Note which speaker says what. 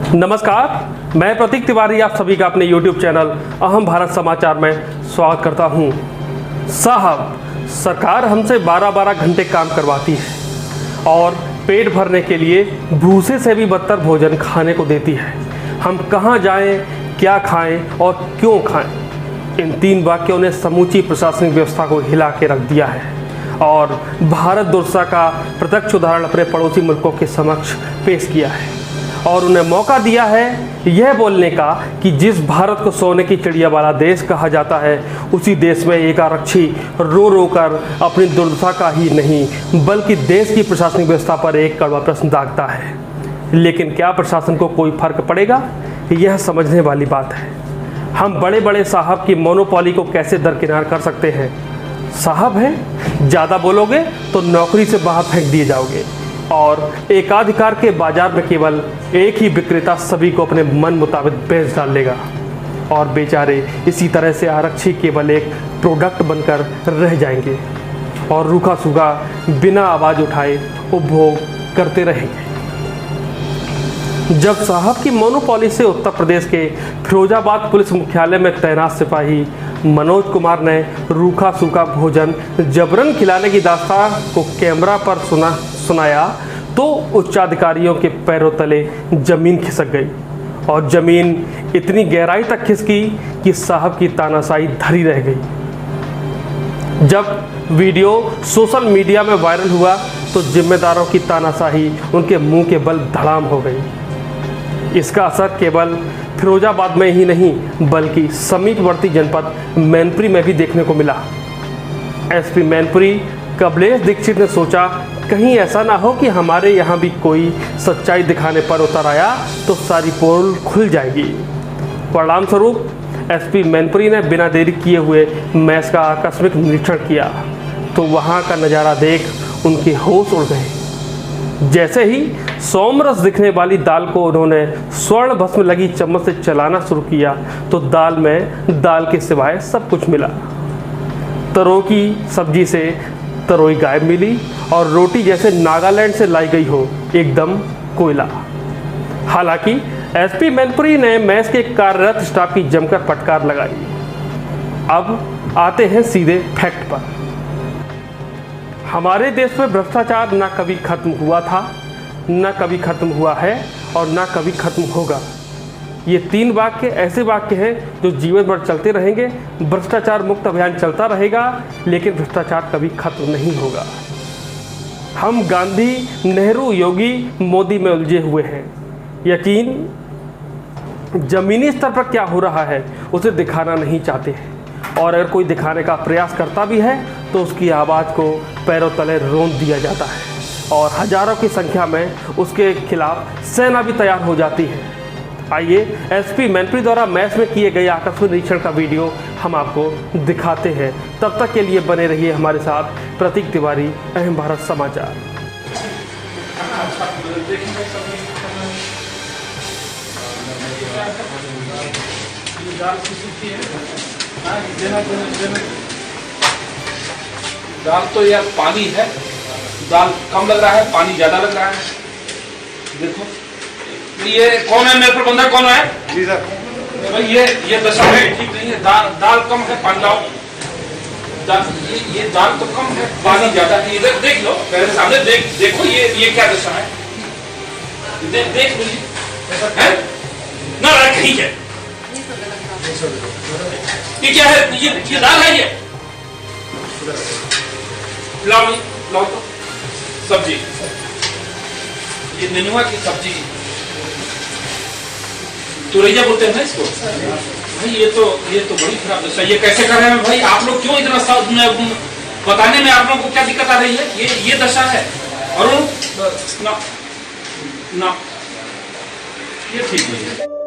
Speaker 1: नमस्कार, मैं प्रतीक तिवारी आप सभी का अपने YouTube चैनल अहम भारत समाचार में स्वागत करता हूं। साहब, सरकार हमसे 12-12 घंटे काम करवाती है और पेट भरने के लिए भूसे से भी बदतर भोजन खाने को देती है। हम कहां जाएं, क्या खाएं और क्यों खाएं? इन 3 वाक्यों ने समूची प्रशासनिक व्यवस्था को हिला के रख दिया है और भारत दुर्दशा का प्रत्यक्ष उदाहरण अपने पड़ोसी मुल्कों के समक्ष पेश किया है और उन्हें मौका दिया है यह बोलने का कि जिस भारत को सोने की चिड़िया वाला देश कहा जाता है, उसी देश में एक आरक्षी रो रो कर अपनी दुर्दशा का ही नहीं बल्कि देश की प्रशासनिक व्यवस्था पर एक कड़वा प्रश्न दागता है। लेकिन क्या प्रशासन को कोई फर्क पड़ेगा? यह समझने वाली बात है। हम बड़े बड़े साहब की मोनोपोली को कैसे दरकिनार कर सकते हैं? साहब हैं, ज़्यादा बोलोगे तो नौकरी से बाहर फेंक दिए जाओगे और एकाधिकार के बाजार में केवल एक ही विक्रेता सभी को अपने मन मुताबिक बेच डालेगा और बेचारे इसी तरह से आरक्षी केवल एक प्रोडक्ट बनकर रह जाएंगे और रूखा सूखा बिना आवाज़ उठाए उपभोग करते रहेंगे। जब साहब की मोनोपोली से उत्तर प्रदेश के फिरोजाबाद पुलिस मुख्यालय में तैनात सिपाही मनोज कुमार ने रूखा सूखा भोजन जबरन खिलाने की दास्तान को कैमरा पर सुनाया तो उच्चाधिकारियों के पैरों तले जमीन खिसक गई और जमीन इतनी गहराई तक खिसकी कि साहब की तानाशाही धरी रह गई। जब वीडियो सोशल मीडिया में वायरल हुआ तो जिम्मेदारों की तानाशाही उनके मुंह के बल धड़ाम हो गई। इसका असर केवल फिरोजाबाद में ही नहीं बल्कि समीपवर्ती जनपद मैनपुरी में भी देखने को मिला। एसपी मैनपुरी कमलेश दीक्षित ने सोचा कहीं ऐसा ना हो कि हमारे यहाँ भी कोई सच्चाई दिखाने पर उतर आया तो सारी पोल खुल जाएगी। परिणाम स्वरूप एसपी मैनपुरी ने बिना देरी किए हुए मैच का आकस्मिक निरीक्षण किया तो वहाँ का नज़ारा देख उनके होश उड़ गए। जैसे ही सोमरस दिखने वाली दाल को उन्होंने स्वर्ण भस्म लगी चम्मच से चलाना शुरू किया तो दाल में दाल के सिवाय सब कुछ मिला। तरोई की सब्जी से तरोई गायब मिली और रोटी जैसे नागालैंड से लाई गई हो, एकदम कोयला। हालांकि एसपी मैनपुरी ने मैच के कार्यरत स्टाफ की जमकर फटकार लगाई। अब आते हैं सीधे फैक्ट पर। हमारे देश में भ्रष्टाचार ना कभी खत्म हुआ था, ना कभी खत्म हुआ है और ना कभी खत्म होगा। ये 3 वाक्य ऐसे वाक्य हैं जो जीवन भर चलते रहेंगे। भ्रष्टाचार मुक्त अभियान चलता रहेगा लेकिन भ्रष्टाचार कभी खत्म नहीं होगा। हम गांधी, नेहरू, योगी, मोदी में उलझे हुए हैं। यकीन जमीनी स्तर पर क्या हो रहा है उसे दिखाना नहीं चाहते हैं और अगर कोई दिखाने का प्रयास करता भी है तो उसकी आवाज़ को पैरों तले रोंद दिया जाता है और हजारों की संख्या में उसके खिलाफ सेना भी तैयार हो जाती है। आइए एसपी मैनपुरी द्वारा मैच में किए गए आकस्मिक निरीक्षण का वीडियो हम आपको दिखाते हैं। तब तक के लिए बने रहिए हमारे साथ। प्रतीक तिवारी, अहम भारत समाचार।
Speaker 2: दाल तो यार पानी है, दाल कम लग रहा है, पानी ज्यादा लग रहा है। देखो ये कौन है, मेरे प्रबंधक कौन है? जी सर। भाई ये दशा है, ठीक नहीं है। दाल कम है, पानी लाओ। ये दाल तो कम है, पानी ज्यादा है। इधर देख लो, मेरे सामने देखो ये क्या दशा है। देख लीजिए ना, ठीक है। ये क्या है? ये दाल है। ये लाओ तो सब्जी, ये नेनुआ की सब्जी, तुरैया बोलते हैं ना इसको। भाई ये तो बड़ी खराब दशा। ये कैसे कर रहे हैं भाई आप लोग? क्यों इतना बताने में आप लोगों को क्या दिक्कत आ रही है? ये दशा है और ना ये ठीक नहीं है।